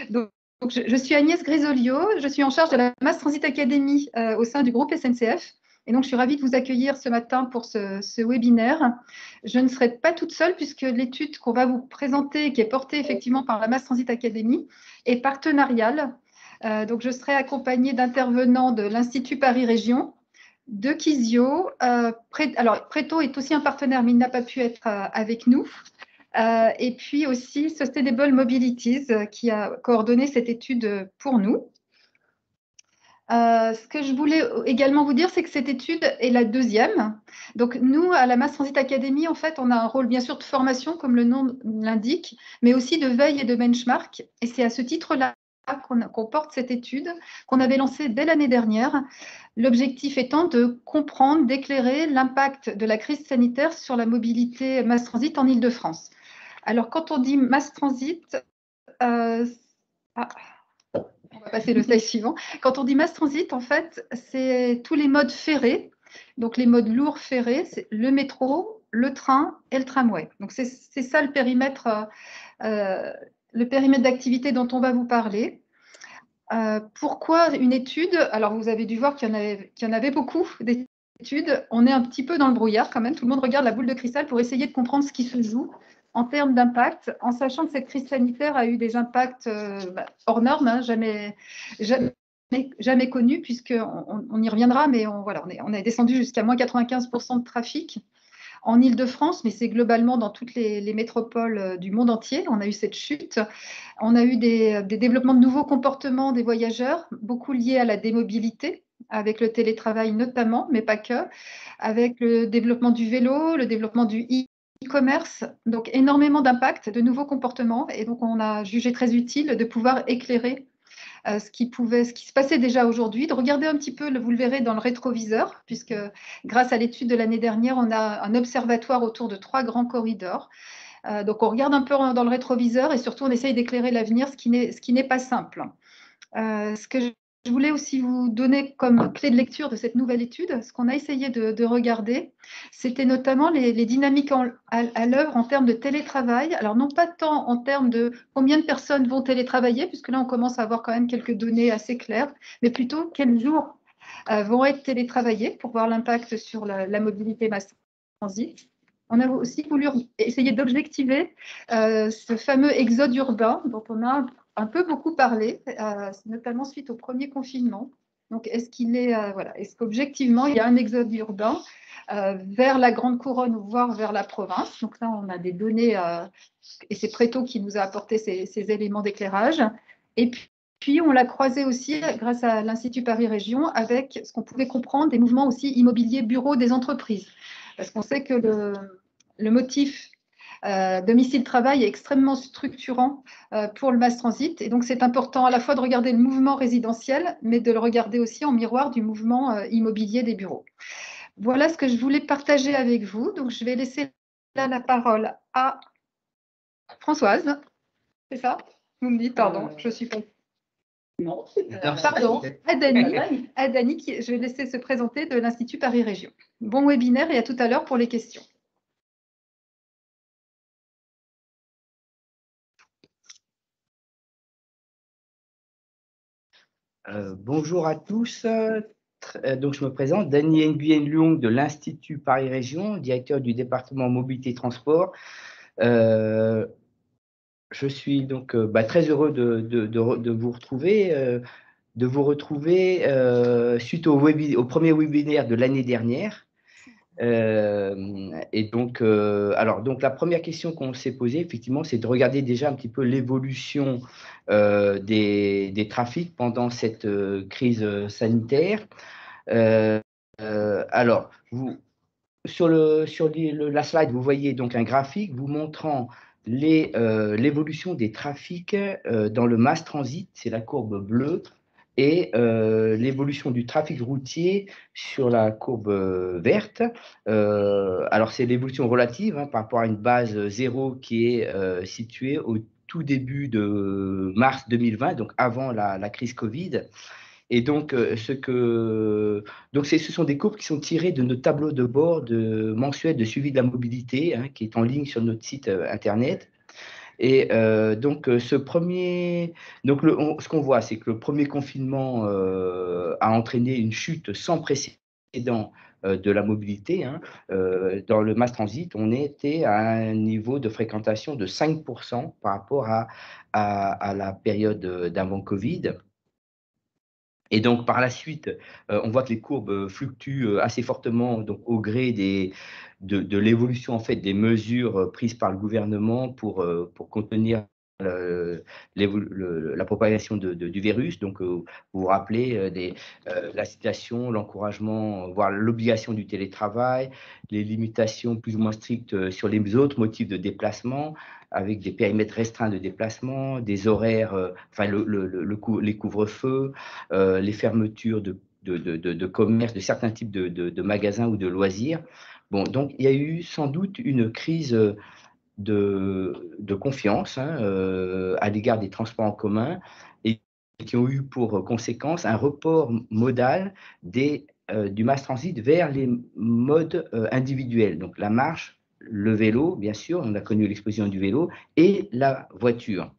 Donc, je suis Agnès Grisolio, je suis en charge de la Mass Transit Academy au sein du groupe SNCF. Et donc, je suis ravie de vous accueillir ce matin pour ce webinaire. Je ne serai pas toute seule puisque l'étude qu'on va vous présenter, qui est portée effectivement par la Mass Transit Academy, est partenariale. Donc, je serai accompagnée d'intervenants de l'Institut Paris Région, de Kizio. Alors, Preto est aussi un partenaire, mais il n'a pas pu être avec nous. Et puis aussi Sustainable Mobilities qui a coordonné cette étude pour nous. Ce que je voulais également vous dire, c'est que cette étude est la deuxième. Donc nous, à la Mass Transit Academy, en fait, on a un rôle bien sûr de formation, comme le nom l'indique, mais aussi de veille et de benchmark. Et c'est à ce titre-là qu'on porte cette étude, qu'on avait lancée dès l'année dernière. L'objectif étant de comprendre, d'éclairer l'impact de la crise sanitaire sur la mobilité mass transit en Île-de-France. Alors, quand on dit mass transit, on va passer le slide suivant. Quand on dit mass transit, en fait, c'est tous les modes ferrés. Donc, les modes lourds ferrés, c'est le métro, le train et le tramway. Donc, c'est ça le périmètre d'activité dont on va vous parler. Pourquoi une étude? Alors, vous avez dû voir qu'il y en avait beaucoup d'études. On est un petit peu dans le brouillard quand même. Tout le monde regarde la boule de cristal pour essayer de comprendre ce qui se joue en termes d'impact, en sachant que cette crise sanitaire a eu des impacts hors normes, hein, jamais connus, puisqu'on y reviendra, mais on est descendu jusqu'à moins 95% de trafic en Île-de-France, mais c'est globalement dans toutes les métropoles du monde entier. On a eu cette chute. On a eu des développements de nouveaux comportements des voyageurs, beaucoup liés à la démobilité, avec le télétravail notamment, mais pas que, avec le développement du vélo, le développement du e-commerce, donc énormément d'impacts, de nouveaux comportements. Et donc, on a jugé très utile de pouvoir éclairer ce qui se passait déjà aujourd'hui, de regarder un petit peu, vous le verrez dans le rétroviseur, puisque grâce à l'étude de l'année dernière, on a un observatoire autour de 3 grands corridors. Donc, on regarde un peu dans le rétroviseur et surtout, on essaye d'éclairer l'avenir, ce qui n'est pas simple. Ce que je voulais aussi vous donner comme clé de lecture de cette nouvelle étude, ce qu'on a essayé de regarder, c'était notamment les dynamiques à l'œuvre en termes de télétravail. Alors, non pas tant en termes de combien de personnes vont télétravailler, puisque là, on commence à avoir quand même quelques données assez claires, mais plutôt quels jours vont être télétravaillés pour voir l'impact sur la mobilité mass transit. On a aussi voulu essayer d'objectiver ce fameux exode urbain dont on a un peu beaucoup parlé, notamment suite au premier confinement. Donc, est-ce qu'objectivement, il y a un exode urbain vers la grande couronne, voire vers la province? Donc là, on a des données, et c'est Preto qui nous a apporté ces éléments d'éclairage. Et puis, on l'a croisé aussi grâce à l'Institut Paris Région avec ce qu'on pouvait comprendre des mouvements aussi immobiliers bureaux des entreprises. Parce qu'on sait que le motif domicile-travail est extrêmement structurant pour le mass transit. Et donc, c'est important à la fois de regarder le mouvement résidentiel, mais de le regarder aussi en miroir du mouvement immobilier des bureaux. Voilà ce que je voulais partager avec vous. Donc, je vais laisser là la parole à Françoise. C'est ça? Vous me dites, pardon, je suis pas. Non, pardon, à Dany. Je vais laisser se présenter de l'Institut Paris Région. Bon webinaire et à tout à l'heure pour les questions. Bonjour à tous. Donc, je me présente, Dany Nguyen Luong de l'Institut Paris Région, directeur du département Mobilité et Transport. Je suis donc très heureux de vous retrouver, suite au premier webinaire de l'année dernière. Et donc, donc, la première question qu'on s'est posée, effectivement, c'est de regarder déjà un petit peu l'évolution des trafics pendant cette crise sanitaire. Alors, sur la slide, vous voyez donc un graphique vous montrant l'évolution des trafics dans le mass transit, c'est la courbe bleue, et l'évolution du trafic routier sur la courbe verte. Alors, c'est l'évolution relative par rapport à une base zéro qui est située au tout début de mars 2020, donc avant la crise Covid. Et donc, ce sont des courbes qui sont tirées de nos tableaux de bord mensuels de suivi de la mobilité, qui est en ligne sur notre site internet. Et donc, ce qu'on voit, c'est que le premier confinement a entraîné une chute sans précédent de la mobilité, hein. Dans le mass transit, on était à un niveau de fréquentation de 5% par rapport à la période d'avant Covid. Et donc, par la suite, on voit que les courbes fluctuent assez fortement donc, au gré de l'évolution en fait, des mesures prises par le gouvernement pour contenir la propagation du virus. Donc, vous vous rappelez la citation, l'encouragement, voire l'obligation du télétravail, les limitations plus ou moins strictes sur les autres motifs de déplacement, avec des périmètres restreints de déplacement, des horaires, enfin les couvre-feux, les fermetures de commerce, de certains types de magasins ou de loisirs. Bon, donc il y a eu sans doute une crise de confiance, hein, à l'égard des transports en commun et qui ont eu pour conséquence un report modal du mass transit vers les modes individuels, donc la marche, le vélo, bien sûr, on a connu l'explosion du vélo, et la voiture.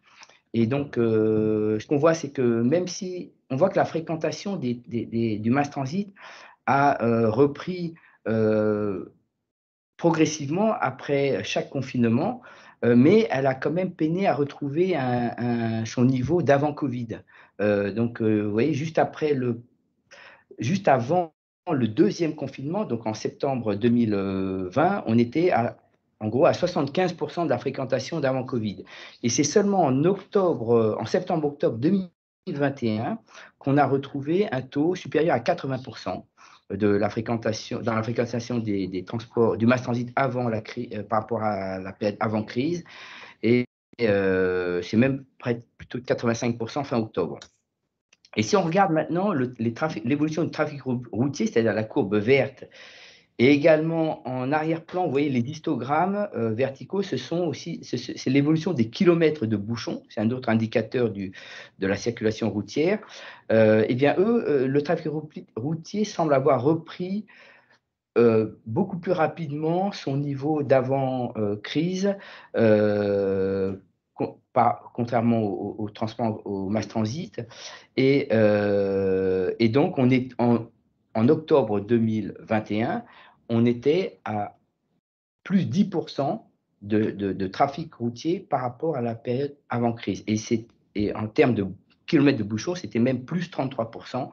Et donc, ce qu'on voit, c'est que même si on voit que la fréquentation du mass transit a repris progressivement après chaque confinement, mais elle a quand même peiné à retrouver son niveau d'avant Covid. Donc, vous voyez, juste avant le deuxième confinement, donc en septembre 2020, on était en gros à 75% de la fréquentation d'avant Covid. Et c'est seulement en septembre-octobre 2021 qu'on a retrouvé un taux supérieur à 80% dans la fréquentation des transports, du mass transit avant la crise, par rapport à la période avant crise. Et c'est même plutôt de 85% fin octobre. Et si on regarde maintenant l'évolution du trafic routier, c'est-à-dire la courbe verte, et également en arrière-plan, vous voyez les histogrammes verticaux, c'est l'évolution des kilomètres de bouchons, c'est un autre indicateur de la circulation routière. Eh bien, le trafic routier semble avoir repris beaucoup plus rapidement son niveau d'avant-crise, contrairement au transport, au mass transit. Et donc, en octobre 2021, on était à plus 10% de trafic routier par rapport à la période avant crise. Et en termes de kilomètres de bouchons, c'était même plus 33%.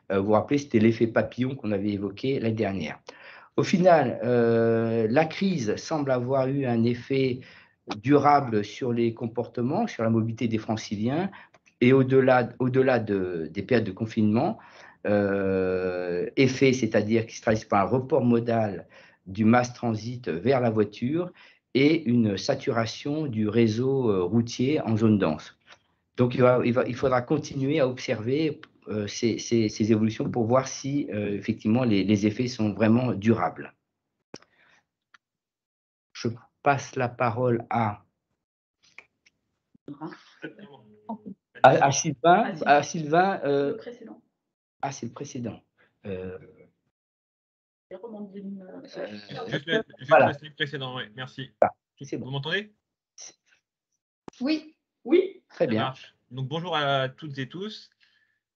Vous vous rappelez, c'était l'effet papillon qu'on avait évoqué l'année dernière. Au final, la crise semble avoir eu un effet durable sur les comportements, sur la mobilité des Franciliens, et au-delà des périodes de confinement, effet, c'est-à-dire qui se traduisent par un report modal du mass transit vers la voiture et une saturation du réseau routier en zone dense. Donc, il faudra continuer à observer ces évolutions pour voir si, effectivement, les effets sont vraiment durables. Je passe la parole à Sylvain. Sylvain le précédent. Ah, c'est le précédent. Juste voilà. le slide précédent, oui, merci. C'est bon. Vous m'entendez? Oui. Oui, très bien. Ça marche. Donc, bonjour à toutes et tous.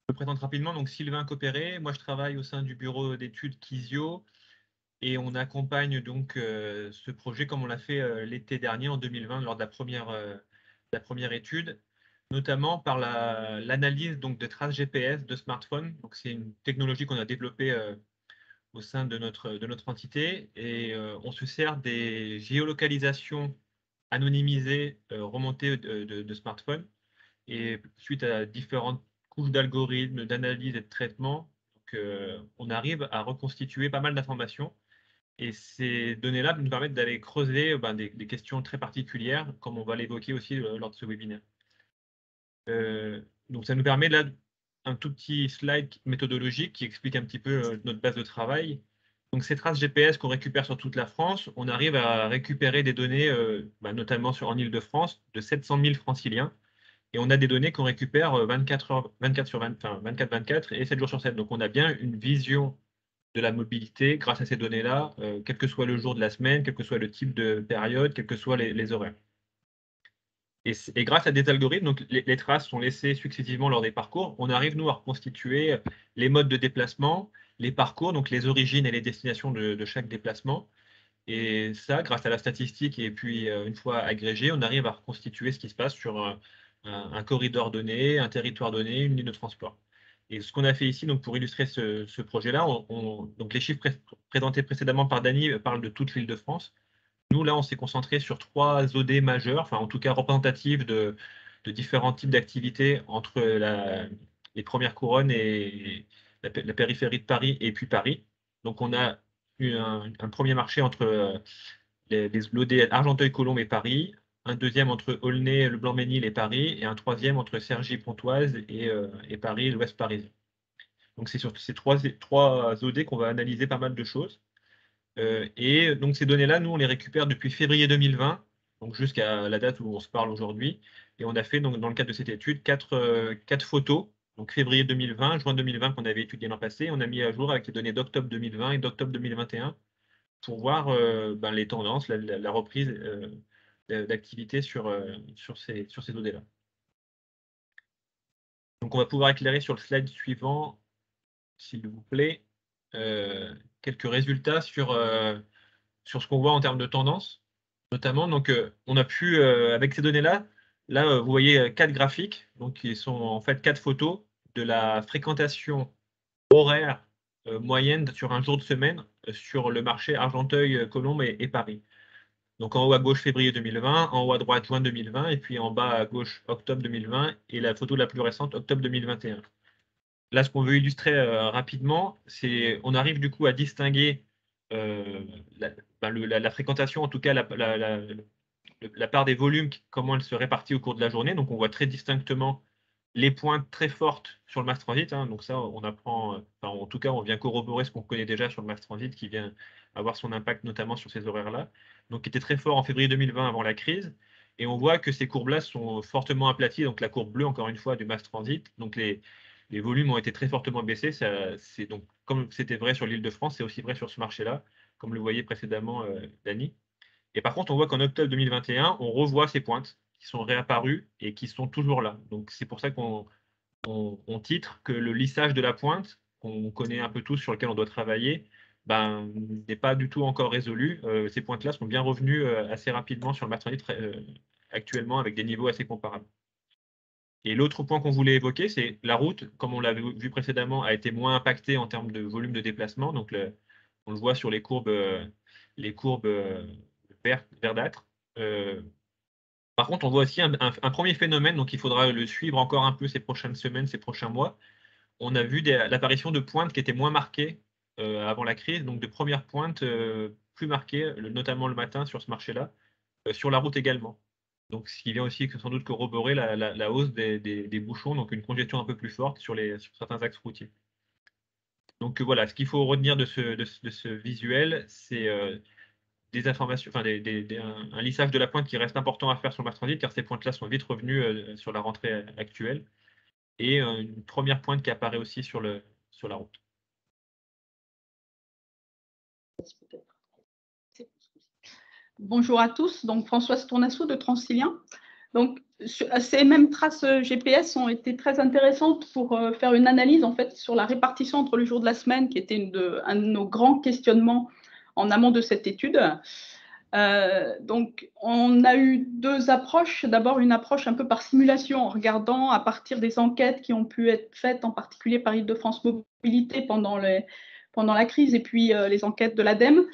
Je me présente rapidement, donc Sylvain Copéré. Moi, je travaille au sein du bureau d'études Kizio et on accompagne donc ce projet comme on l'a fait l'été dernier, en 2020, lors de la première étude, notamment par l'analyse donc des traces GPS de smartphones. Donc, c'est une technologie qu'on a développée au sein de notre entité et on se sert des géolocalisations anonymisées remontées de smartphones et suite à différentes couches d'algorithmes, d'analyse et de traitement, donc, on arrive à reconstituer pas mal d'informations et ces données-là nous permettent d'aller creuser des questions très particulières comme on va l'évoquer aussi lors de ce webinaire. Donc ça nous permet là un tout petit slide méthodologique qui explique un petit peu notre base de travail. Donc ces traces GPS qu'on récupère sur toute la France, on arrive à récupérer des données, notamment en Île-de-France, de 700 000 franciliens. Et on a des données qu'on récupère 24/24 et 7 jours sur 7. Donc on a bien une vision de la mobilité grâce à ces données-là, quel que soit le jour de la semaine, quel que soit le type de période, quels que soient les horaires. Et grâce à des algorithmes, donc les traces sont laissées successivement lors des parcours, on arrive, nous, à reconstituer les modes de déplacement, les parcours, donc les origines et les destinations de chaque déplacement. Et ça, grâce à la statistique et puis une fois agrégé, on arrive à reconstituer ce qui se passe sur un corridor donné, un territoire donné, une ligne de transport. Et ce qu'on a fait ici, donc pour illustrer ce projet-là, donc les chiffres présentés précédemment par Dany parlent de toute l'Île-de-France. Nous, là, on s'est concentré sur 3 OD majeures, enfin en tout cas représentatives de différents types d'activités entre les premières couronnes et la périphérie de Paris et puis Paris. Donc on a eu un premier marché entre l'OD Argenteuil-Colombe et Paris, un deuxième entre Aulnay, Le Blanc-Ménil et Paris, et un troisième entre Cergy-Pontoise et Paris, l'Ouest parisien. Donc c'est sur ces trois OD qu'on va analyser pas mal de choses. Et donc ces données-là, nous, on les récupère depuis février 2020, donc jusqu'à la date où on se parle aujourd'hui. Et on a fait, donc, dans le cadre de cette étude, quatre photos, donc février 2020, juin 2020 qu'on avait étudié l'an passé. On a mis à jour avec les données d'octobre 2020 et d'octobre 2021 pour voir les tendances, la reprise d'activité sur ces données-là. Donc on va pouvoir éclairer sur le slide suivant, s'il vous plaît, quelques résultats sur ce qu'on voit en termes de tendance, notamment. Donc, on a pu, avec ces données-là, vous voyez 4 graphiques, donc qui sont en fait 4 photos de la fréquentation horaire moyenne sur un jour de semaine sur le marché Argenteuil, Colombe et Paris. Donc, en haut à gauche, février 2020, en haut à droite, juin 2020, et puis en bas à gauche, octobre 2020, et la photo la plus récente, octobre 2021. Là, ce qu'on veut illustrer rapidement, c'est on arrive du coup à distinguer la fréquentation, en tout cas la part des volumes, comment elle se répartit au cours de la journée. Donc, on voit très distinctement les pointes très fortes sur le mass transit. Donc ça, on apprend, en tout cas, on vient corroborer ce qu'on connaît déjà sur le mass transit, qui vient avoir son impact notamment sur ces horaires-là. Donc, qui était très fort en février 2020 avant la crise. Et on voit que ces courbes-là sont fortement aplaties. Donc, la courbe bleue, encore une fois, du mass transit. Donc, les volumes ont été très fortement baissés. Donc, comme c'était vrai sur l'Île-de-France, c'est aussi vrai sur ce marché-là, comme le voyait précédemment Dany. Et par contre, on voit qu'en octobre 2021, on revoit ces pointes qui sont réapparues et qui sont toujours là. Donc, c'est pour ça qu'on titre que le lissage de la pointe, qu'on connaît un peu tous, sur lequel on doit travailler, n'est pas du tout encore résolu. Ces pointes-là sont bien revenues assez rapidement sur le matériel actuellement avec des niveaux assez comparables. Et l'autre point qu'on voulait évoquer, c'est la route, comme on l'avait vu précédemment, a été moins impactée en termes de volume de déplacement. Donc, on le voit sur les courbes verdâtres. Par contre, on voit aussi un premier phénomène, donc il faudra le suivre encore un peu ces prochaines semaines, ces prochains mois. On a vu l'apparition de pointes qui étaient moins marquées avant la crise, donc de premières pointes plus marquées, notamment le matin sur ce marché-là, sur la route également. Donc, ce qui vient aussi sans doute corroborer la hausse des bouchons, donc une congestion un peu plus forte sur certains axes routiers. Donc voilà, ce qu'il faut retenir de ce visuel, c'est des informations, enfin un lissage de la pointe qui reste important à faire sur le mass transit, car ces pointes-là sont vite revenues sur la rentrée actuelle, et une première pointe qui apparaît aussi sur la route. Bonjour à tous, donc Françoise Tournassou de Transilien. Donc, ces mêmes traces GPS ont été très intéressantes pour faire une analyse en fait sur la répartition entre les jours de la semaine, qui était un de nos grands questionnements en amont de cette étude. Donc, on a eu 2 approches. D'abord, une approche un peu par simulation, en regardant à partir des enquêtes qui ont pu être faites, en particulier par Île-de-France Mobilité pendant la crise, et puis les enquêtes de l'ADEME,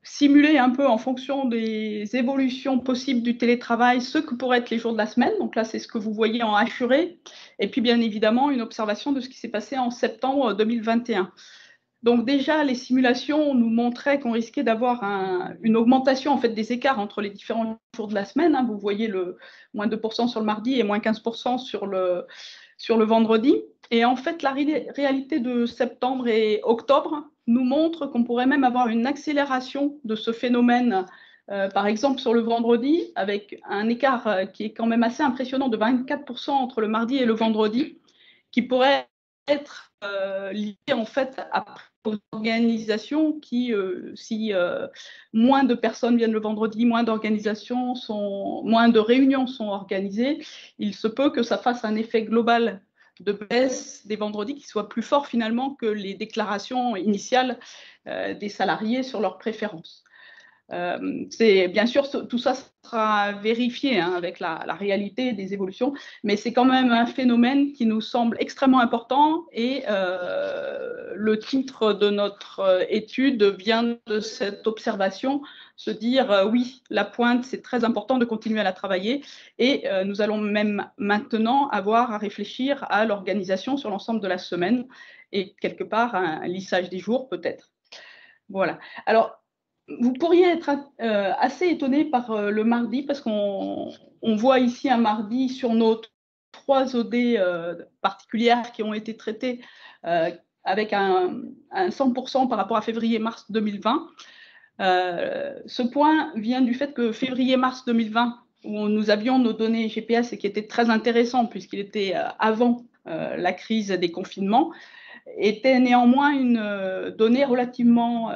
simuler un peu en fonction des évolutions possibles du télétravail ce que pourraient être les jours de la semaine. Donc là, c'est ce que vous voyez en hachuré. Et puis, bien évidemment, une observation de ce qui s'est passé en septembre 2021. Donc déjà, les simulations nous montraient qu'on risquait d'avoir une augmentation en fait, des écarts entre les différents jours de la semaine. Vous voyez le moins 2% sur le mardi et moins 15% sur le vendredi. Et en fait, la réalité de septembre et octobre nous montre qu'on pourrait même avoir une accélération de ce phénomène, par exemple sur le vendredi, avec un écart qui est quand même assez impressionnant de 24% entre le mardi et le vendredi, qui pourrait être lié en fait aux organisations qui, si moins de personnes viennent le vendredi, moins de réunions sont organisées, il se peut que ça fasse un effet global de baisse des vendredis qui soit plus fort finalement que les déclarations initiales des salariés sur leurs préférences. Bien sûr, tout ça sera vérifié avec la réalité des évolutions, mais c'est quand même un phénomène qui nous semble extrêmement important et le titre de notre étude vient de cette observation, se dire oui, la pointe, c'est très important de continuer à la travailler et nous allons même maintenant avoir à réfléchir à l'organisation sur l'ensemble de la semaine et quelque part un lissage des jours peut-être. Voilà. Alors, vous pourriez être assez étonné par le mardi, parce qu'on voit ici un mardi sur nos 3 OD particulières qui ont été traitées avec un 100% par rapport à février-mars 2020. Ce point vient du fait que février-mars 2020, où nous avions nos données GPS et qui était très intéressant puisqu'il était avant la crise des confinements, était néanmoins une donnée relativement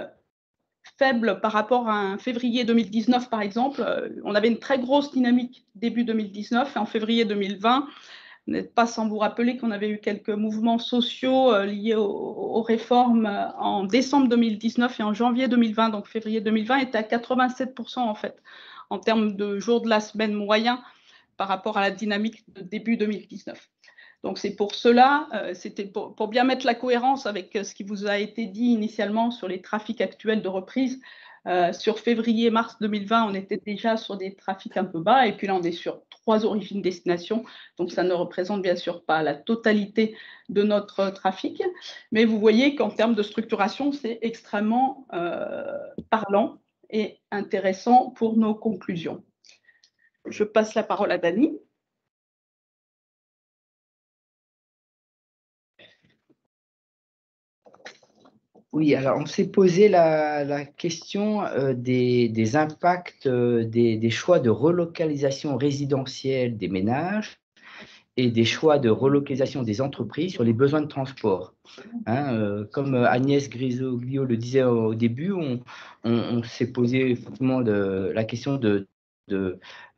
faible par rapport à un février 2019, par exemple. On avait une très grosse dynamique début 2019 et en février 2020, vous n'êtes pas sans vous rappeler qu'on avait eu quelques mouvements sociaux liés aux réformes en décembre 2019 et en janvier 2020. Donc février 2020 était à 87% en fait, en termes de jours de la semaine moyen par rapport à la dynamique de début 2019. Donc c'est pour cela, c'était pour bien mettre la cohérence avec ce qui vous a été dit initialement sur les trafics actuels de reprise. Sur février-mars 2020, on était déjà sur des trafics un peu bas, et puis là on est sur 3 origines-destinations, donc ça ne représente bien sûr pas la totalité de notre trafic, mais vous voyez qu'en termes de structuration, c'est extrêmement parlant et intéressant pour nos conclusions. Je passe la parole à Dany. Oui, alors on s'est posé la question des impacts des choix de relocalisation résidentielle des ménages et des choix de relocalisation des entreprises sur les besoins de transport. Comme Agnès Griso-Guillot le disait au début, on s'est posé effectivement la question de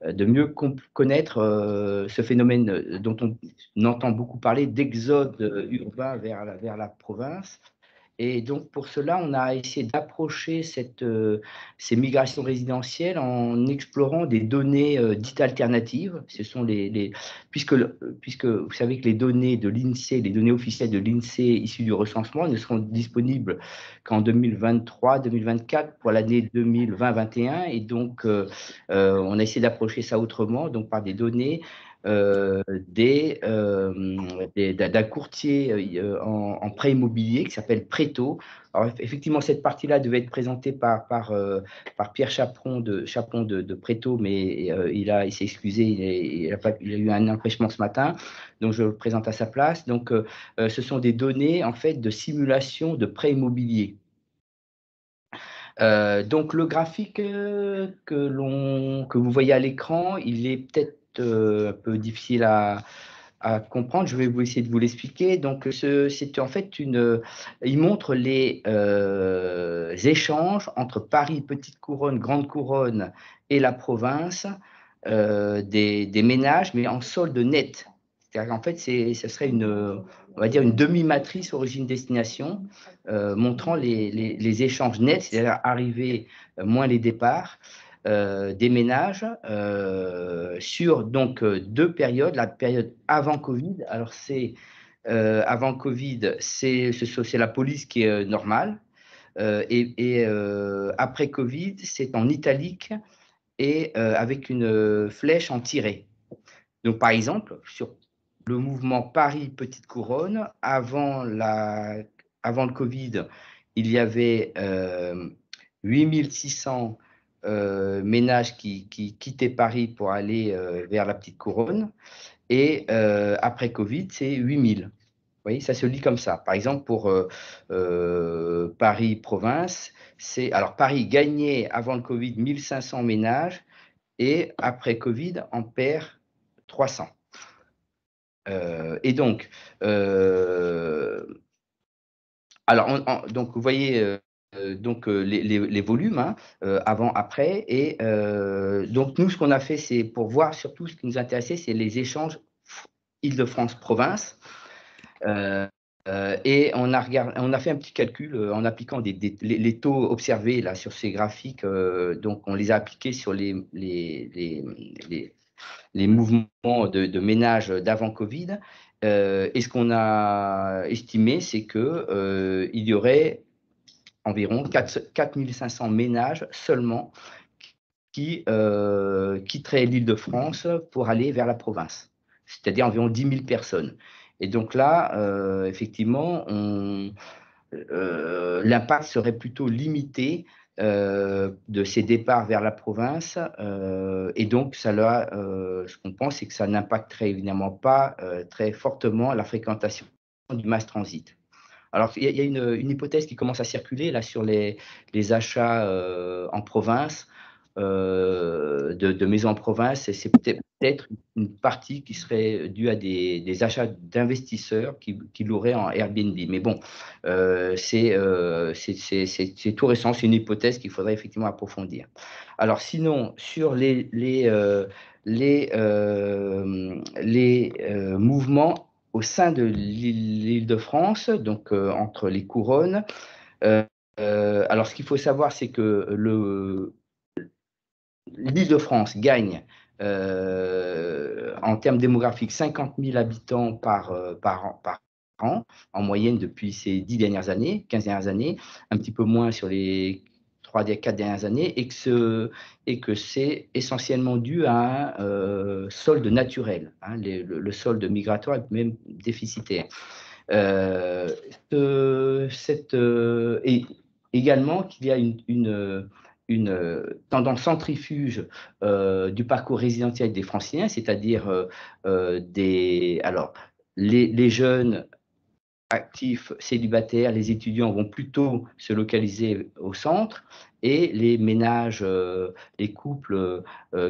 mieux connaître ce phénomène dont on entend beaucoup parler d'exode urbain vers la province. Et donc, pour cela, on a essayé d'approcher ces migrations résidentielles en explorant des données dites alternatives. Ce sont puisque vous savez que les données de l'INSEE, les données officielles de l'INSEE issues du recensement ne seront disponibles qu'en 2023-2024 pour l'année 2020-2021. Et donc, on a essayé d'approcher ça autrement, donc par des données d'un courtier en prêt immobilier qui s'appelle Préto. Alors, effectivement, cette partie-là devait être présentée par Pierre Chaperon de Préto, mais il s'est excusé, il a eu un empêchement ce matin, donc je le présente à sa place. Donc, ce sont des données en fait de simulation de prêt immobilier. Donc, le graphique que vous voyez à l'écran, il est peut-être un peu difficile à comprendre. Je vais essayer de vous l'expliquer. Donc, c'est en fait il montre les échanges entre Paris, Petite Couronne, Grande Couronne et la province des ménages, mais en solde net. C'est-à-dire qu'en fait, ce serait on va dire une demi-matrice origine-destination montrant les échanges nets, c'est-à-dire arrivées moins les départs. Des ménages sur donc 2 périodes. La période avant Covid, alors avant Covid, c'est la police qui est normale, et après Covid, c'est en italique et avec une flèche en tiret. Donc par exemple, sur le mouvement Paris-Petite Couronne, avant le Covid, il y avait 8600 ménages qui quittaient Paris pour aller vers la Petite Couronne. Et après Covid, c'est 8000. Vous voyez, ça se lit comme ça. Par exemple, pour Paris-Province, alors Paris gagnait avant le Covid 1500 ménages et après Covid, en perd 300. Et donc, alors, donc vous voyez donc, les volumes, hein, avant, après. Et donc, nous, ce qu'on a fait, c'est pour voir surtout ce qui nous intéressait, c'est les échanges Île-de-France-Province. Et on a fait un petit calcul en appliquant les taux observés là, sur ces graphiques. Donc, on les a appliqués sur les mouvements de ménage d'avant Covid. Et ce qu'on a estimé, c'est qu'il y aurait environ 4 500 ménages seulement qui quitteraient l'Île-de-France pour aller vers la province, c'est-à-dire environ 10 000 personnes. Et donc là, effectivement, l'impact serait plutôt limité de ces départs vers la province. Et donc, ce qu'on pense, c'est que ça n'impacterait évidemment pas très fortement la fréquentation du mass transit. Alors, il y a une hypothèse qui commence à circuler là sur les achats en province, de maisons en province, et c'est peut-être une partie qui serait due à des achats d'investisseurs qui l'auraient en Airbnb. Mais bon, c'est tout récent, c'est une hypothèse qu'il faudrait effectivement approfondir. Alors sinon, sur les mouvements au sein de l'Île-de-France, donc entre les couronnes. Alors, ce qu'il faut savoir, c'est que l'Île-de-France gagne en termes démographiques 50 000 habitants par an, en moyenne depuis ces 10 dernières années, 15 dernières années, un petit peu moins sur les 4 dernières années, et que c'est essentiellement dû à un solde naturel. Hein, le solde migratoire est même déficitaire. Et également qu'il y a une tendance centrifuge du parcours résidentiel des Franciliens, c'est-à-dire les jeunes actifs célibataires, les étudiants vont plutôt se localiser au centre, et les ménages, les couples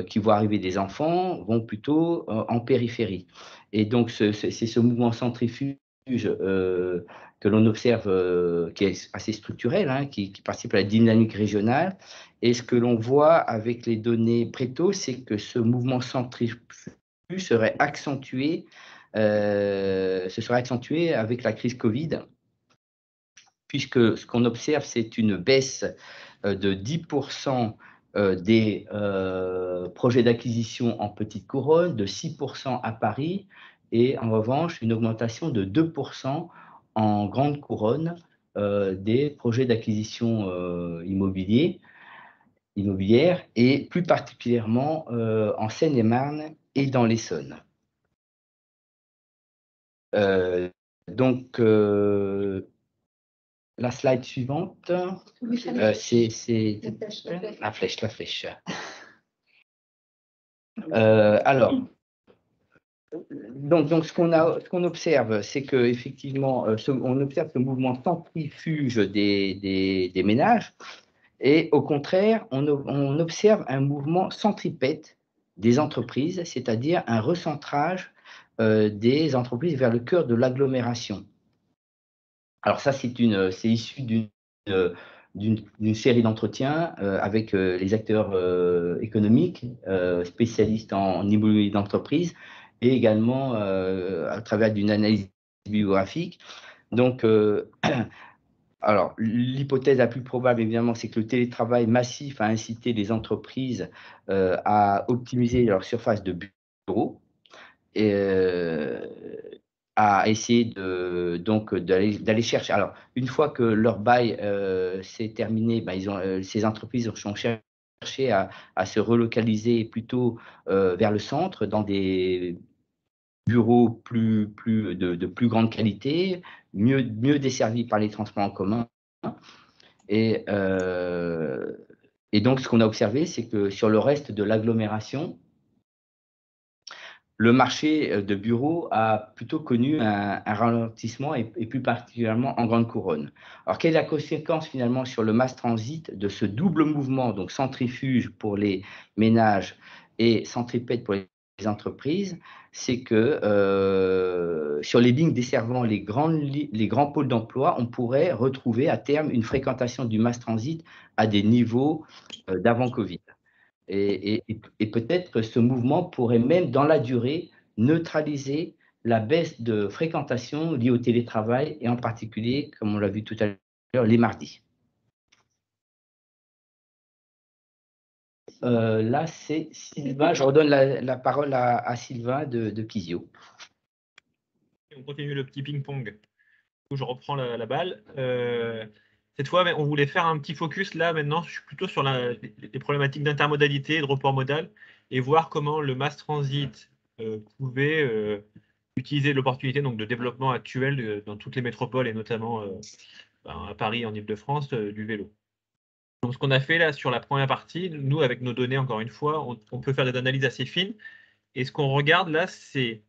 qui voient arriver des enfants vont plutôt en périphérie. Et donc, c'est ce mouvement centrifuge que l'on observe, qui est assez structurel, hein, qui participe à la dynamique régionale. Et ce que l'on voit avec les données Préto, c'est que ce mouvement centrifuge serait accentué avec la crise Covid, puisque ce qu'on observe, c'est une baisse de 10% des projets d'acquisition en petite couronne, de 6% à Paris, et en revanche, une augmentation de 2% en grande couronne des projets d'acquisition immobilière, et plus particulièrement en Seine-et-Marne et dans l'Essonne. Donc, la slide suivante, c'est la flèche. Alors, donc ce qu'on observe, c'est qu'effectivement, on observe ce mouvement centrifuge des ménages, et au contraire, on observe un mouvement centripète des entreprises, c'est-à-dire un recentrage des entreprises vers le cœur de l'agglomération. Alors ça, c'est issu d'une série d'entretiens avec les acteurs économiques, spécialistes en immobilier d'entreprise, et également à travers d'une analyse bibliographique. Donc, alors, l'hypothèse la plus probable, évidemment, c'est que le télétravail massif a incité les entreprises à optimiser leur surface de bureau, et à essayer d'aller chercher. Alors, une fois que leur bail s'est terminé, ces entreprises ont cherché à se relocaliser plutôt vers le centre, dans des bureaux de plus grande qualité, mieux desservis par les transports en commun. Et donc, ce qu'on a observé, c'est que sur le reste de l'agglomération, le marché de bureaux a plutôt connu un ralentissement, et plus particulièrement en grande couronne. Alors, quelle est la conséquence finalement sur le mass transit de ce double mouvement, donc centrifuge pour les ménages et centripète pour les entreprises, c'est que sur les lignes desservant les grands pôles d'emploi, on pourrait retrouver à terme une fréquentation du mass transit à des niveaux d'avant Covid. Et peut-être que ce mouvement pourrait même, dans la durée, neutraliser la baisse de fréquentation liée au télétravail, et en particulier, comme on l'a vu tout à l'heure, les mardis. Là, c'est Sylvain. Je redonne la parole à Sylvain de Kizio. On continue le petit ping-pong. Je reprends la balle. Cette fois, on voulait faire un petit focus là maintenant, je suis plutôt sur les problématiques d'intermodalité et de report modal et voir comment le mass transit pouvait utiliser l'opportunité de développement actuel dans toutes les métropoles et notamment à Paris, en Ile-de-France, du vélo. Donc, ce qu'on a fait là sur la première partie, nous, avec nos données, encore une fois, on peut faire des analyses assez fines. Et ce qu'on regarde là, c'est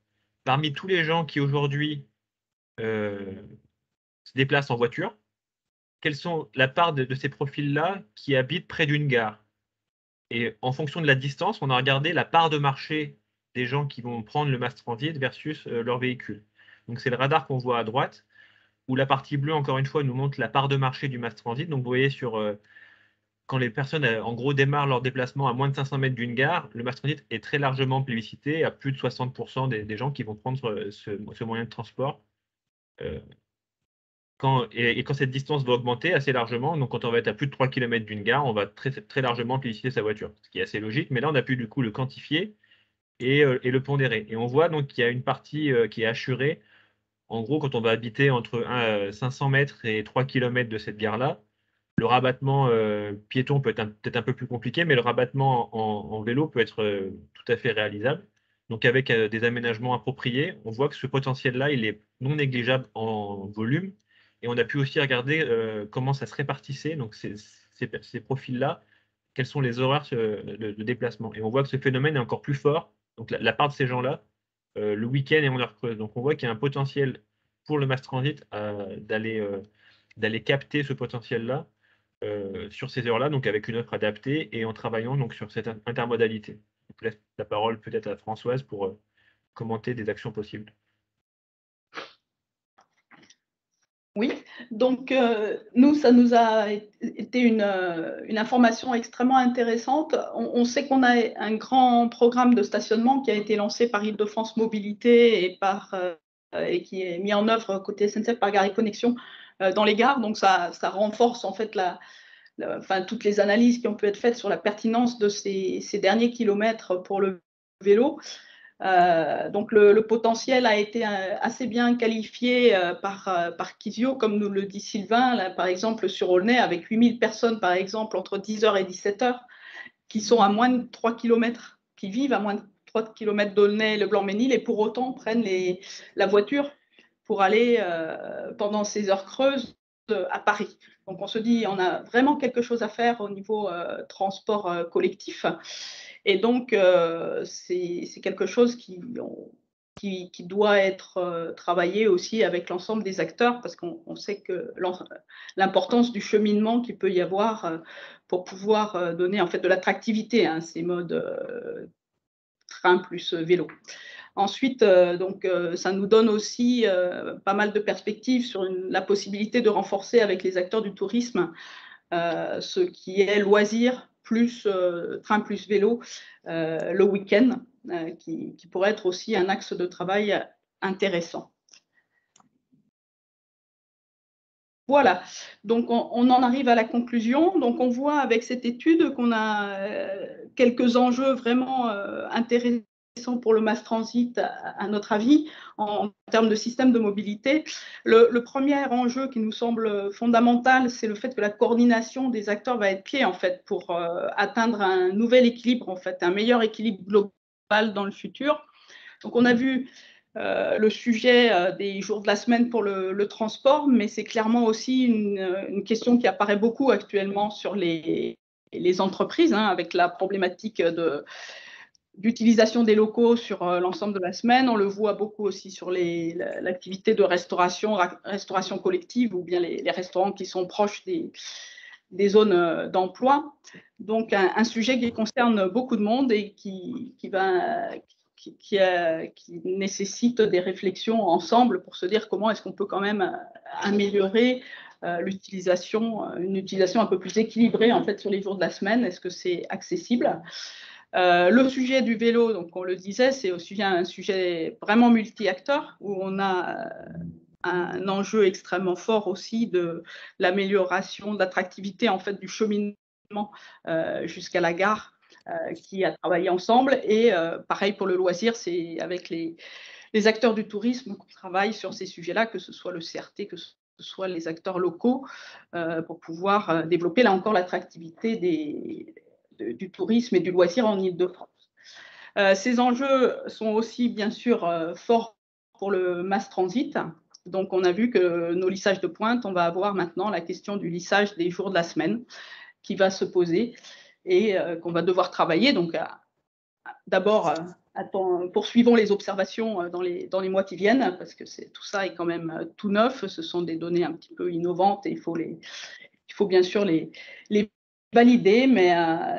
parmi tous les gens qui aujourd'hui se déplacent en voiture, quelles sont la part de ces profils-là qui habitent près d'une gare. Et en fonction de la distance, on a regardé la part de marché des gens qui vont prendre le mass transit versus leur véhicule. Donc, c'est le radar qu'on voit à droite, où la partie bleue, encore une fois, nous montre la part de marché du mass transit. Donc, vous voyez, quand les personnes, en gros, démarrent leur déplacement à moins de 500 mètres d'une gare, le mass transit est très largement plébiscité, à plus de 60% des gens qui vont prendre ce moyen de transport. Quand cette distance va augmenter assez largement, donc quand on va être à plus de 3 km d'une gare, on va très, très largement plébisciter sa voiture, ce qui est assez logique, mais là, on a pu du coup le quantifier et le pondérer. Et on voit donc qu'il y a une partie qui est assurée. En gros, quand on va habiter entre 500 mètres et 3 km de cette gare-là, le rabattement piéton peut être peut-être un peu plus compliqué, mais le rabattement en vélo peut être tout à fait réalisable. Donc avec des aménagements appropriés, on voit que ce potentiel-là, il est non négligeable en volume. Et on a pu aussi regarder comment ça se répartissait, donc ces profils-là, quels sont les horaires de déplacement. Et on voit que ce phénomène est encore plus fort, donc la part de ces gens-là, le week-end et en heure creuse. Donc on voit qu'il y a un potentiel pour le mass transit d'aller capter ce potentiel-là sur ces heures-là, donc avec une offre adaptée et en travaillant donc sur cette intermodalité. Je laisse la parole peut-être à Françoise pour commenter des actions possibles. Oui, donc nous, ça nous a été une information extrêmement intéressante. On sait qu'on a un grand programme de stationnement qui a été lancé par Île-de-France Mobilité et qui est mis en œuvre côté SNCF par Gare et Connexion dans les gares. Donc ça renforce en fait toutes les analyses qui ont pu être faites sur la pertinence de ces derniers kilomètres pour le vélo. Donc le potentiel a été assez bien qualifié par Kizio, comme nous le dit Sylvain, là, par exemple sur Aulnay, avec 8000 personnes par exemple entre 10h et 17h qui sont à moins de 3 km, qui vivent à moins de 3 km d'Aulnay et le Blanc-Ménil et pour autant prennent la voiture pour aller pendant ces heures creuses à Paris. Donc on se dit on a vraiment quelque chose à faire au niveau transport collectif. Et donc, c'est quelque chose qui doit être travaillé aussi avec l'ensemble des acteurs parce qu'on sait que l'importance du cheminement qu'il peut y avoir pour pouvoir donner en fait de l'attractivité à ces modes train plus vélo. Ensuite, ça nous donne aussi pas mal de perspectives sur la possibilité de renforcer avec les acteurs du tourisme ce qui est loisir plus train plus vélo le week-end, qui pourrait être aussi un axe de travail intéressant. Voilà, donc on en arrive à la conclusion. Donc on voit avec cette étude qu'on a quelques enjeux vraiment intéressants pour le mass transit, à notre avis, en termes de système de mobilité. Le premier enjeu qui nous semble fondamental, c'est le fait que la coordination des acteurs va être clé en fait pour atteindre un nouvel équilibre, en fait, un meilleur équilibre global dans le futur. Donc on a vu le sujet des jours de la semaine pour le transport, mais c'est clairement aussi une question qui apparaît beaucoup actuellement sur les entreprises, avec la problématique d'utilisation des locaux sur l'ensemble de la semaine. On le voit beaucoup aussi sur l'activité de restauration collective ou bien les restaurants qui sont proches des zones d'emploi. Donc, un sujet qui concerne beaucoup de monde et qui va qui nécessite des réflexions ensemble pour se dire comment est-ce qu'on peut quand même améliorer une utilisation un peu plus équilibrée en fait sur les jours de la semaine. Est-ce que c'est accessible? Le sujet du vélo, donc on le disait, c'est aussi un sujet vraiment multi-acteurs où on a un enjeu extrêmement fort aussi de l'amélioration de l'attractivité en fait du cheminement jusqu'à la gare qui a travaillé ensemble. Et pareil pour le loisir, c'est avec les acteurs du tourisme qu'on travaille sur ces sujets-là, que ce soit le CRT, que ce soit les acteurs locaux, pour pouvoir développer là encore l'attractivité du tourisme et du loisir en Île-de-France. Ces enjeux sont aussi bien sûr forts pour le mass transit. Donc on a vu que nos lissages de pointe, on va avoir maintenant la question du lissage des jours de la semaine qui va se poser et qu'on va devoir travailler. Donc d'abord, poursuivons les observations dans les mois qui viennent, parce que tout ça est quand même tout neuf. Ce sont des données un petit peu innovantes et il faut bien sûr les valider, mais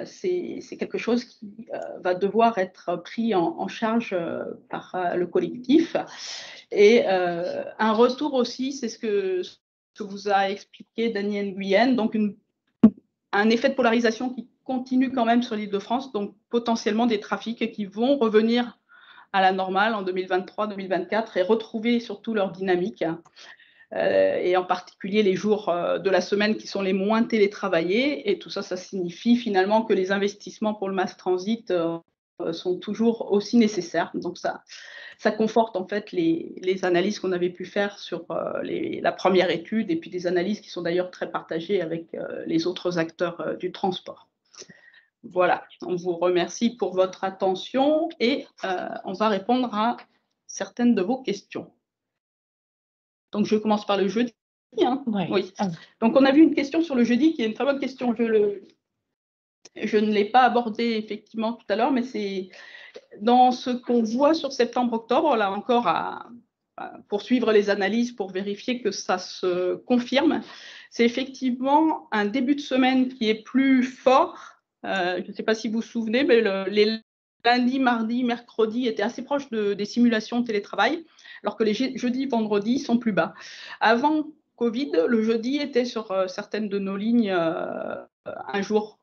c'est quelque chose qui va devoir être pris en charge par le collectif. Et un retour aussi, c'est ce que vous a expliqué Daniel Nguyen, donc un effet de polarisation qui continue quand même sur l'Île-de-France, donc potentiellement des trafics qui vont revenir à la normale en 2023-2024 et retrouver surtout leur dynamique. Et en particulier les jours de la semaine qui sont les moins télétravaillés. Et tout ça, ça signifie finalement que les investissements pour le mass transit sont toujours aussi nécessaires. Donc ça conforte en fait les analyses qu'on avait pu faire sur la première étude et puis des analyses qui sont d'ailleurs très partagées avec les autres acteurs du transport. Voilà, on vous remercie pour votre attention et on va répondre à certaines de vos questions. Donc, je commence par le jeudi. Hein. Ouais. Oui. Donc, on a vu une question sur le jeudi qui est une très bonne question. Je ne l'ai pas abordée effectivement tout à l'heure, mais c'est dans ce qu'on voit sur septembre-octobre, là encore à poursuivre les analyses pour vérifier que ça se confirme. C'est effectivement un début de semaine qui est plus fort. Je ne sais pas si vous vous souvenez, mais les lundis, mardis, mercredis étaient assez proches des simulations de télétravail, alors que les jeudis, vendredis sont plus bas. Avant Covid, le jeudi était sur certaines de nos lignes un jour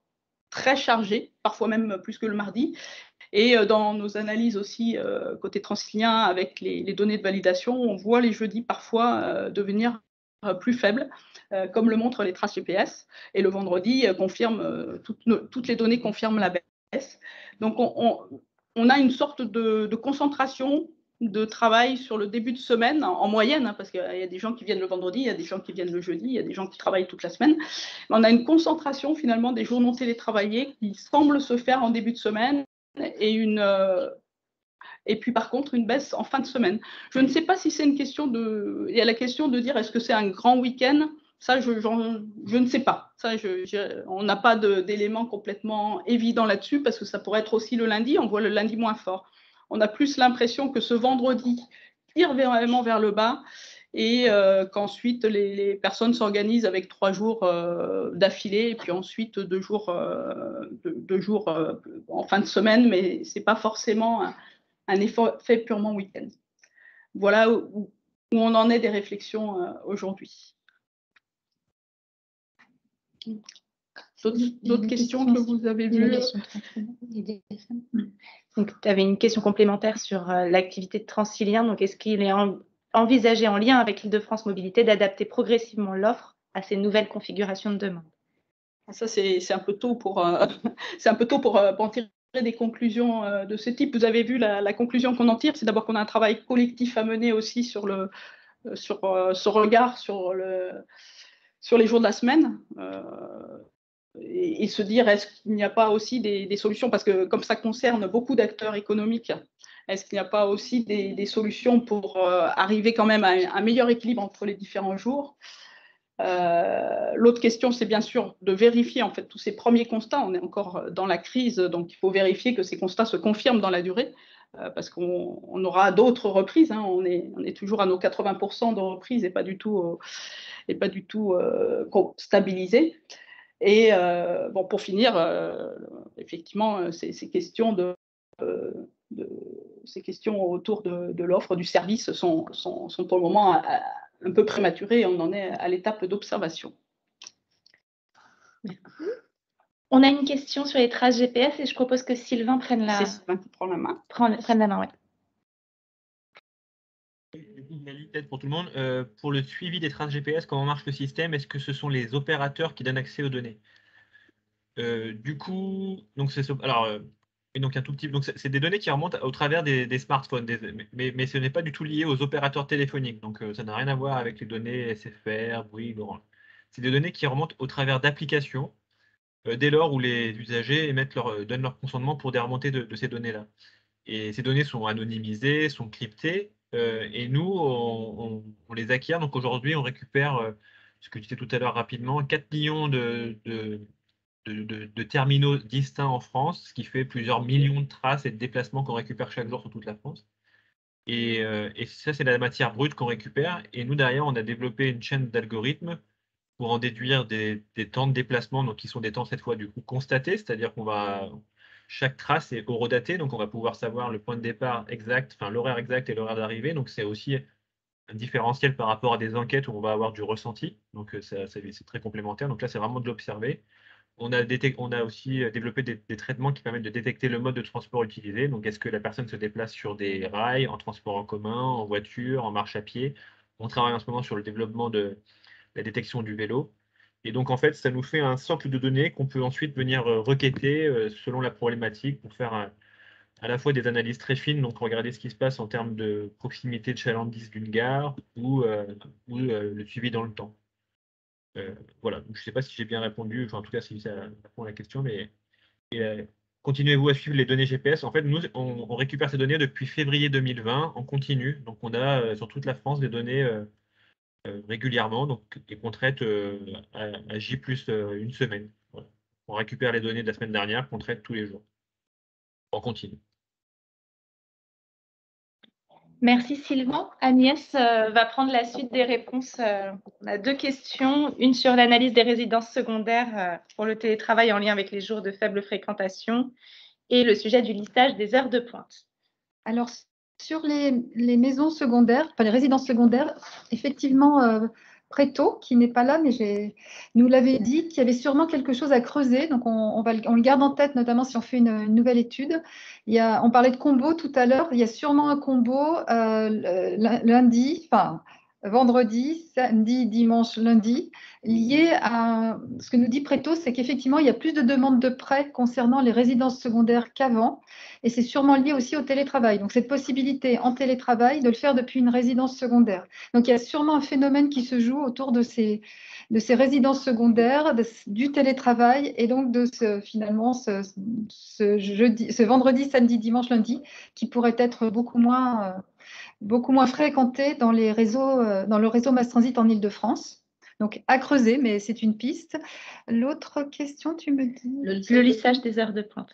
très chargé, parfois même plus que le mardi. Et dans nos analyses aussi, côté transilien, avec les données de validation, on voit les jeudis parfois devenir plus faibles, comme le montrent les traces GPS. Et le vendredi, toutes les données confirment la baisse. Donc, on a une sorte de concentration de travail sur le début de semaine, en moyenne, hein, parce qu'il y a des gens qui viennent le vendredi, il y a des gens qui viennent le jeudi, il y a des gens qui travaillent toute la semaine. Mais on a une concentration finalement des jours non télétravaillés qui semble se faire en début de semaine et puis par contre une baisse en fin de semaine. Je ne sais pas si c'est une question il y a la question de dire est-ce que c'est un grand week-end. Ça, je ne sais pas. Ça, on n'a pas d'éléments complètement évidents là-dessus parce que ça pourrait être aussi le lundi. On voit le lundi moins fort. On a plus l'impression que ce vendredi tire vraiment vers le bas et qu'ensuite les personnes s'organisent avec 3 jours d'affilée et puis ensuite 2 jours en fin de semaine, mais ce n'est pas forcément un effort fait purement week-end. Voilà où on en est des réflexions aujourd'hui. D'autres questions que vous avez vues? Donc, tu avais une question complémentaire sur l'activité de Transilien. Donc, est-ce qu'il est envisagé en lien avec Île-de-France Mobilité d'adapter progressivement l'offre à ces nouvelles configurations de demande? Ça, c'est un peu tôt pour en tirer des conclusions de ce type. Vous avez vu la conclusion qu'on en tire, c'est d'abord qu'on a un travail collectif à mener aussi sur ce regard sur les jours de la semaine. Et se dire, est-ce qu'il n'y a pas aussi des solutions, parce que comme ça concerne beaucoup d'acteurs économiques, est-ce qu'il n'y a pas aussi des solutions pour arriver quand même à un meilleur équilibre entre les différents jours? L'autre question, c'est bien sûr de vérifier en fait tous ces premiers constats. On est encore dans la crise, donc il faut vérifier que ces constats se confirment dans la durée, parce qu'on aura d'autres reprises. Hein. On est toujours à nos 80% de reprises et pas du tout stabilisé. Et bon, pour finir, effectivement, ces questions ces questions autour de l'offre du service sont pour le moment un peu prématurées et on en est à l'étape d'observation. On a une question sur les traces GPS et je propose que Sylvain prenne la... C'est Sylvain qui prend la main. Prenne la main, oui. Peut-être pour tout le monde, pour le suivi des traces GPS, comment marche le système? Est-ce que ce sont les opérateurs qui donnent accès aux données? Du coup, donc c'est alors et donc un tout petit, donc c'est des données qui remontent au travers des smartphones, mais ce n'est pas du tout lié aux opérateurs téléphoniques, donc ça n'a rien à voir avec les données SFR, Bouygues, Orange. C'est des données qui remontent au travers d'applications dès lors où les usagers donnent leur consentement pour des remontées de ces données-là. Et ces données sont anonymisées, sont cryptées, et nous, on les acquiert. Donc aujourd'hui, on récupère, ce que je disais tout à l'heure rapidement, 4 millions de terminaux distincts en France, ce qui fait plusieurs millions de traces et de déplacements qu'on récupère chaque jour sur toute la France. Et ça, c'est la matière brute qu'on récupère. Et nous, derrière, on a développé une chaîne d'algorithmes pour en déduire des temps de déplacement, donc qui sont des temps cette fois du coup constatés, c'est-à-dire chaque trace est horodatée, donc on va pouvoir savoir le point de départ exact, enfin l'horaire exact et l'horaire d'arrivée. Donc c'est aussi un différentiel par rapport à des enquêtes où on va avoir du ressenti. Donc c'est très complémentaire. Donc là, c'est vraiment de l'observer. On a aussi développé des traitements qui permettent de détecter le mode de transport utilisé. Donc, est-ce que la personne se déplace sur des rails, en transport en commun, en voiture, en marche à pied? On travaille en ce moment sur le développement de la détection du vélo. Et donc, en fait, ça nous fait un socle de données qu'on peut ensuite venir requêter selon la problématique pour faire à la fois des analyses très fines, donc regarder ce qui se passe en termes de proximité de chalandise d'une gare ou le suivi dans le temps. Voilà, je ne sais pas si j'ai bien répondu, enfin, en tout cas si ça répond à la question, mais continuez-vous à suivre les données GPS. En fait, nous, on récupère ces données depuis février 2020 en continu. Donc, on a sur toute la France des données régulièrement et qu'on traite à J plus une semaine. Voilà. On récupère les données de la semaine dernière qu'on traite tous les jours en continu. Merci Sylvain. Agnès va prendre la suite des réponses. On a 2 questions, une sur l'analyse des résidences secondaires pour le télétravail en lien avec les jours de faible fréquentation et le sujet du listage des heures de pointe. Alors, sur les maisons secondaires, enfin les résidences secondaires, effectivement, Préto, qui n'est pas là, mais nous l'avait dit qu'il y avait sûrement quelque chose à creuser. Donc, on le garde en tête, notamment si on fait une nouvelle étude. On parlait de combo tout à l'heure. Il y a sûrement un combo lundi, enfin vendredi, samedi, dimanche, lundi, lié à ce que nous dit Préto, c'est qu'effectivement, il y a plus de demandes de prêts concernant les résidences secondaires qu'avant. Et c'est sûrement lié aussi au télétravail. Donc, cette possibilité en télétravail de le faire depuis une résidence secondaire. Donc, il y a sûrement un phénomène qui se joue autour de ces résidences secondaires, du télétravail et donc de finalement ce vendredi, samedi, dimanche, lundi, qui pourrait être beaucoup moins fréquenté dans le réseau Mass Transit en Île-de-France. Donc, à creuser, mais c'est une piste. L'autre question, tu me dis? Le lissage des heures de pointe.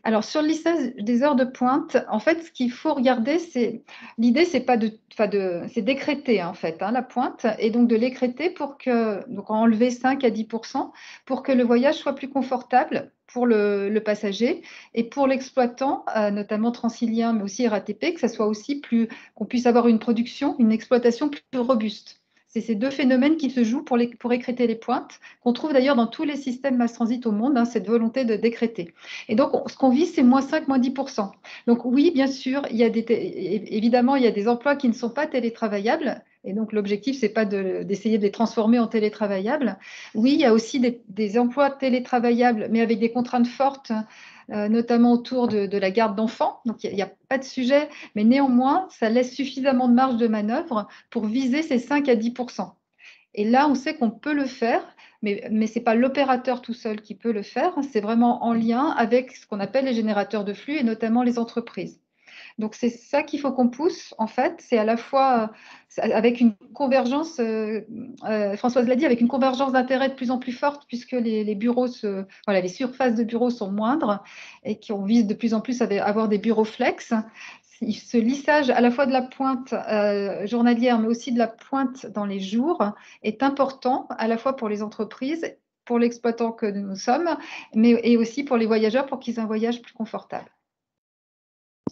Alors, sur le lissage des heures de pointe, en fait, ce qu'il faut regarder, l'idée, c'est décréter, en fait, la pointe, et donc de l'écréter donc enlever 5 à 10% pour que le voyage soit plus confortable pour le passager et pour l'exploitant, notamment Transilien, mais aussi RATP, que ça soit aussi qu'on puisse avoir une exploitation plus robuste. C'est ces 2 phénomènes qui se jouent pour écréter les pointes, qu'on trouve d'ailleurs dans tous les systèmes mass transit au monde, cette volonté de décréter. Et donc, ce qu'on vise, c'est moins 5, moins 10%. Donc oui, bien sûr, évidemment, il y a des emplois qui ne sont pas télétravaillables. Et donc, l'objectif, ce n'est pas d'essayer de les transformer en télétravaillables. Oui, il y a aussi des emplois télétravaillables, mais avec des contraintes fortes, notamment autour de la garde d'enfants. Donc, il n'y a pas de sujet, mais néanmoins, ça laisse suffisamment de marge de manœuvre pour viser ces 5 à 10%. Et là, on sait qu'on peut le faire, mais ce n'est pas l'opérateur tout seul qui peut le faire. C'est vraiment en lien avec ce qu'on appelle les générateurs de flux et notamment les entreprises. Donc, c'est ça qu'il faut qu'on pousse, en fait. C'est à la fois avec une convergence, Françoise l'a dit, avec une convergence d'intérêts de plus en plus forte, puisque les surfaces de bureaux sont moindres et qu'on vise de plus en plus à avoir des bureaux flex. Ce lissage à la fois de la pointe journalière, mais aussi de la pointe dans les jours, est important à la fois pour les entreprises, pour l'exploitant que nous sommes, et aussi pour les voyageurs pour qu'ils aient un voyage plus confortable.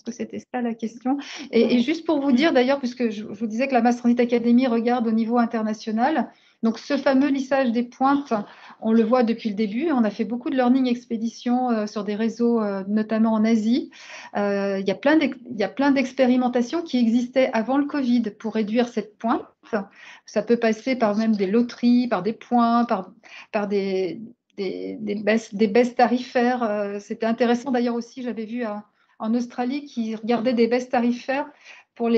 pense que c'était ça la question. Et juste pour vous dire d'ailleurs, puisque je vous disais que la Mass Transit Academy regarde au niveau international, donc ce fameux lissage des pointes, on le voit depuis le début. On a fait beaucoup de learning expéditions sur des réseaux, notamment en Asie. Il y a plein d'expérimentations qui existaient avant le Covid pour réduire cette pointe. Ça peut passer par même des loteries, par des points, par des baisses tarifaires. C'était intéressant d'ailleurs aussi, j'avais vu en Australie qui regardaient des baisses tarifaires pour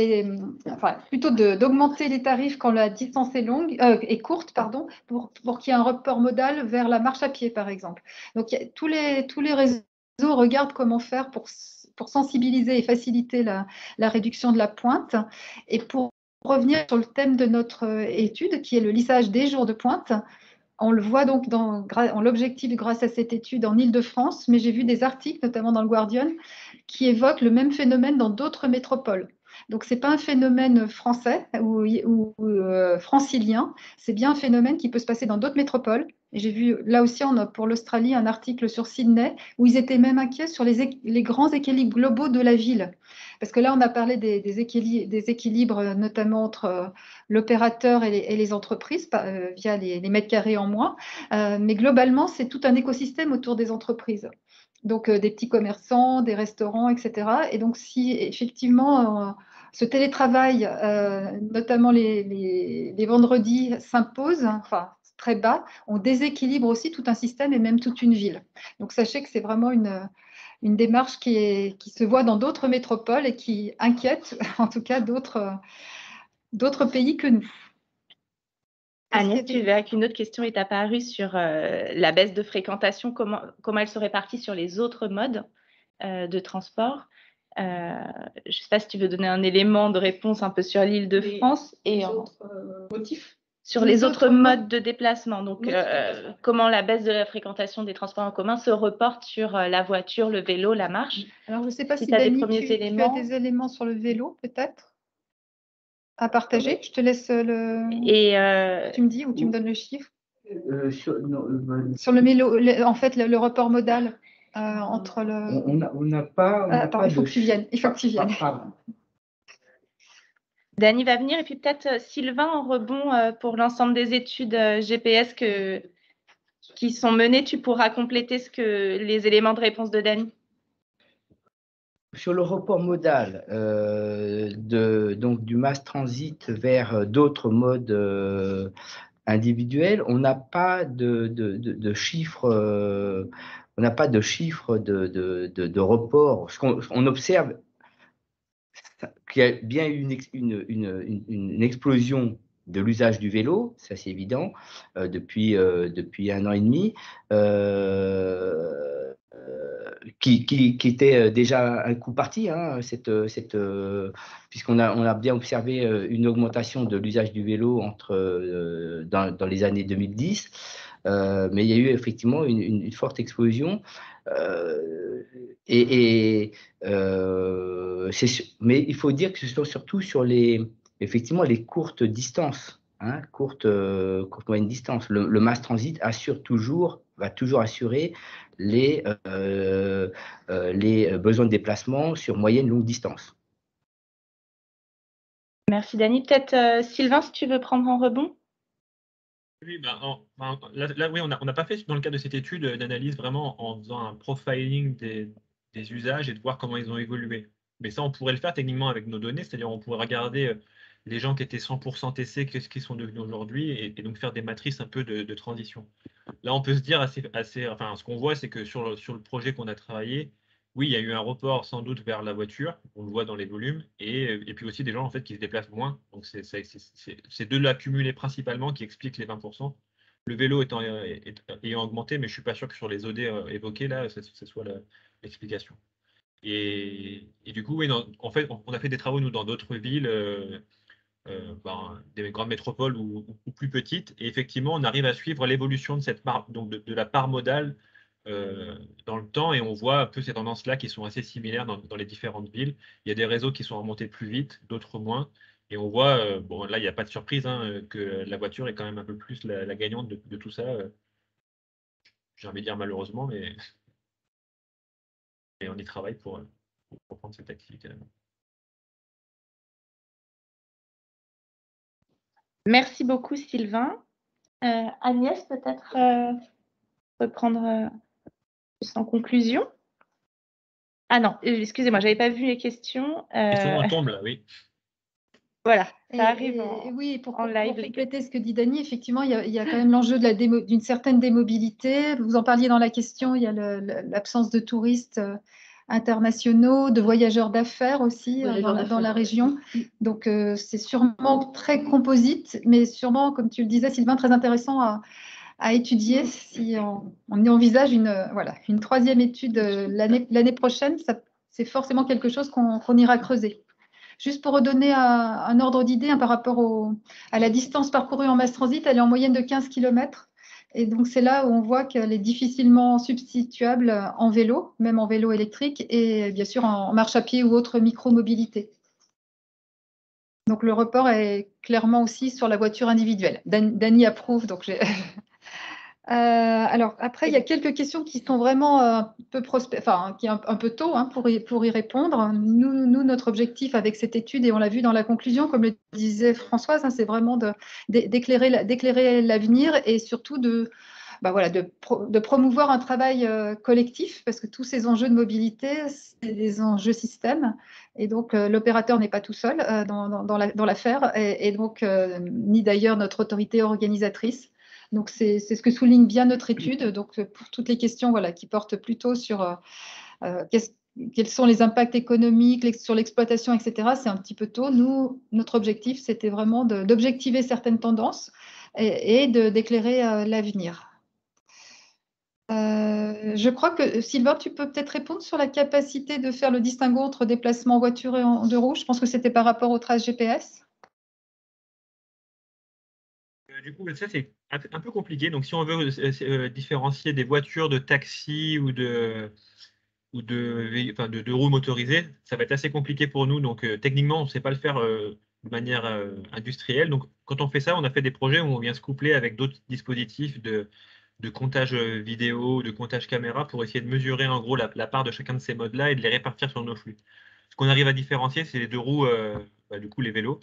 plutôt d'augmenter les tarifs quand la distance est courte, pardon, pour qu'il y ait un report modal vers la marche à pied, par exemple. Donc, tous les réseaux regardent comment faire pour sensibiliser et faciliter la réduction de la pointe. Et pour revenir sur le thème de notre étude, qui est le lissage des jours de pointe, on le voit donc en l'objectif grâce à cette étude en Île-de-France, mais j'ai vu des articles, notamment dans le Guardian, qui évoquent le même phénomène dans d'autres métropoles. Donc, ce n'est pas un phénomène français ou francilien, c'est bien un phénomène qui peut se passer dans d'autres métropoles. Et j'ai vu là aussi pour l'Australie un article sur Sydney où ils étaient même inquiets sur les grands équilibres globaux de la ville. Parce que là, on a parlé des équilibres notamment entre l'opérateur et les entreprises via les mètres carrés en moins. Mais globalement, c'est tout un écosystème autour des entreprises. Donc, des petits commerçants, des restaurants, etc. Et donc, si effectivement ce télétravail, notamment les vendredis, s'impose, enfin très bas, on déséquilibre aussi tout un système et même toute une ville. Donc, sachez que c'est vraiment une démarche qui se voit dans d'autres métropoles et qui inquiète en tout cas d'autres pays que nous. Agnès, tu verras qu'une autre question est apparue sur la baisse de fréquentation, comment elle se répartit sur les autres modes de transport. Je ne sais pas si tu veux donner un élément de réponse un peu sur l'Île-de-France et autres motifs. Sur les autres modes de déplacement. Donc, comment la baisse de la fréquentation des transports en commun se reporte sur la voiture, le vélo, la marche. Alors, je ne sais pas si tu as Dani, des premiers éléments. Tu as des éléments sur le vélo, peut-être à partager. Je te laisse tu me dis ou tu me donnes le chiffre. Sur le vélo, en fait, le report modal entre le. On n'a pas. Attends, il faut que tu viennes. Dani va venir et puis peut-être Sylvain en rebond pour l'ensemble des études GPS qui sont menées. Tu pourras compléter les éléments de réponse de Dani. Sur le report modal donc du mass transit vers d'autres modes individuels, on n'a pas de chiffres. On n'a pas de chiffres de report. On observe qu'il y a bien eu une explosion de l'usage du vélo, ça c'est évident, depuis 1 an et demi, qui était déjà un coup parti, hein, puisqu'on a bien observé une augmentation de l'usage du vélo dans les années 2010, mais il y a eu effectivement une forte explosion. Mais il faut dire que ce sont surtout sur effectivement les courtes distances, hein, courtes moyennes distances. Le mass transit va toujours assurer les besoins de déplacement sur moyenne longue distance. Merci Dani. Peut-être Sylvain, si tu veux prendre en rebond. Oui, là, oui, on n'a pas fait dans le cadre de cette étude d'analyse vraiment en faisant un profiling des usages et de voir comment ils ont évolué. Mais ça, on pourrait le faire techniquement avec nos données, c'est-à-dire on pourrait regarder les gens qui étaient 100% TC, qu'est-ce qu'ils sont devenus aujourd'hui, et donc faire des matrices un peu de transition. Là, on peut se dire enfin, ce qu'on voit, c'est que sur le projet qu'on a travaillé, oui, il y a eu un report sans doute vers la voiture, on le voit dans les volumes, et puis aussi des gens en fait qui se déplacent moins. Donc c'est deux-là cumulés principalement qui expliquent les 20%. Le vélo ayant augmenté, mais je ne suis pas sûr que sur les OD évoqués là, ce soit l'explication. Et du coup, oui, en fait, on a fait des travaux nous dans d'autres villes, des grandes métropoles ou plus petites, et effectivement, on arrive à suivre l'évolution de cette part, donc de la part modale dans le temps, et on voit un peu ces tendances-là qui sont assez similaires dans les différentes villes. Il y a des réseaux qui sont remontés plus vite, d'autres moins, et on voit, bon là il n'y a pas de surprise, hein, que la voiture est quand même un peu plus la gagnante de tout ça. J'ai envie de dire malheureusement, mais et on y travaille pour pour prendre cette activité-là. Merci beaucoup, Sylvain. Agnès, peut-être reprendre juste en conclusion. Ah non, excusez-moi, je n'avais pas vu les questions. Question tombe là, oui. Voilà, ça arrive oui, pour en live. compléter ce que dit Dany, effectivement, il y a quand même l'enjeu d'une certaine démobilité. Vous en parliez dans la question, il y a l'absence de touristes internationaux, de voyageurs d'affaires aussi dans la région. Donc, c'est sûrement très composite, mais sûrement, comme tu le disais, Sylvain, très intéressant à étudier si on envisage une troisième étude l'année prochaine. C'est forcément quelque chose qu'on ira creuser. Juste pour redonner un ordre d'idée par rapport à la distance parcourue en mass transit, elle est en moyenne de 15 km. Et donc, c'est là où on voit qu'elle est difficilement substituable en vélo, même en vélo électrique, et bien sûr en marche à pied ou autre micro-mobilité. Donc, le report est clairement aussi sur la voiture individuelle. Dany approuve, donc j'ai... alors, après, il y a quelques questions qui sont vraiment un peu qui est un peu tôt pour y répondre. Nous, notre objectif avec cette étude, et on l'a vu dans la conclusion, comme le disait Françoise, c'est vraiment d'éclairer l'avenir et surtout de promouvoir un travail collectif, parce que tous ces enjeux de mobilité, c'est des enjeux système. Et donc, l'opérateur n'est pas tout seul dans l'affaire, et donc, ni d'ailleurs notre autorité organisatrice. Donc, c'est ce que souligne bien notre étude. Donc, pour toutes les questions qui portent plutôt sur quels sont les impacts économiques sur l'exploitation, etc., c'est un petit peu tôt. Nous, notre objectif, c'était vraiment d'objectiver certaines tendances et d'éclairer l'avenir. Je crois que, Sylvain, tu peux peut-être répondre sur la capacité de faire le distinguo entre déplacement en voiture et en deux roues. Je pense que c'était par rapport aux traces GPS. Du coup, ça, c'est un peu compliqué. Donc, si on veut différencier des voitures de taxi ou de roues motorisées, ça va être assez compliqué pour nous. Donc, techniquement, on ne sait pas le faire de manière industrielle. Donc, quand on fait ça, on a fait des projets où on vient se coupler avec d'autres dispositifs de comptage vidéo, de comptage caméra pour essayer de mesurer en gros la part de chacun de ces modes-là et de les répartir sur nos flux. Ce qu'on arrive à différencier, c'est les deux roues, du coup, les vélos.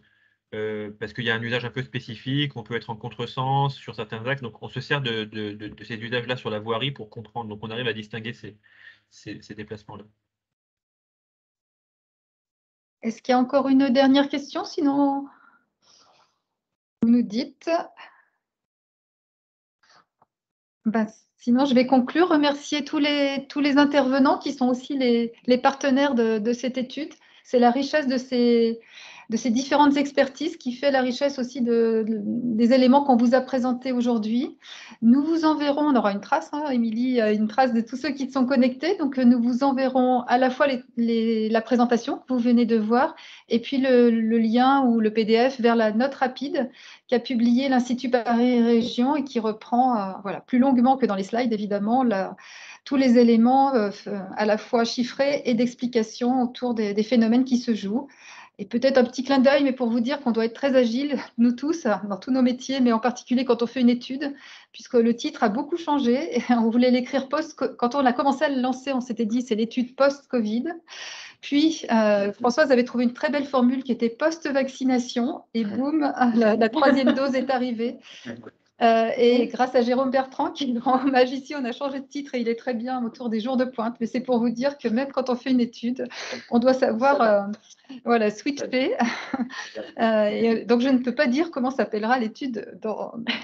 Parce qu'il y a un usage un peu spécifique, on peut être en contresens sur certains axes, donc on se sert de ces usages-là sur la voirie pour comprendre, donc on arrive à distinguer ces déplacements-là. Est-ce qu'il y a encore une dernière question? Sinon, vous nous dites. Sinon, je vais conclure, remercier tous les intervenants qui sont aussi les partenaires de cette étude. C'est la richesse de ces différentes expertises qui fait la richesse aussi des éléments qu'on vous a présentés aujourd'hui. Nous vous enverrons, on aura une trace, Émilie, une trace de tous ceux qui sont connectés. Donc, nous vous enverrons à la fois la présentation que vous venez de voir et puis le lien ou le PDF vers la note rapide qu'a publié l'Institut Paris Région et qui reprend plus longuement que dans les slides, évidemment, tous les éléments à la fois chiffrés et d'explication autour des phénomènes qui se jouent. Et peut-être un petit clin d'œil, mais pour vous dire qu'on doit être très agile, nous tous, dans tous nos métiers, mais en particulier quand on fait une étude, puisque le titre a beaucoup changé. Et on voulait l'écrire quand on a commencé à le lancer, on s'était dit c'est l'étude post-Covid. Puis, Françoise avait trouvé une très belle formule qui était post-vaccination. Et boum, la troisième dose est arrivée. Et grâce à Jérôme Bertrand, qui est le grand magicien, on a changé de titre et il est très bien autour des jours de pointe. Mais c'est pour vous dire que même quand on fait une étude, on doit savoir switcher. Donc, je ne peux pas dire comment s'appellera l'étude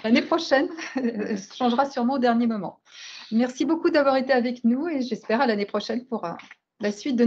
l'année prochaine. Elle changera sûrement au dernier moment. Merci beaucoup d'avoir été avec nous et j'espère à l'année prochaine pour la suite de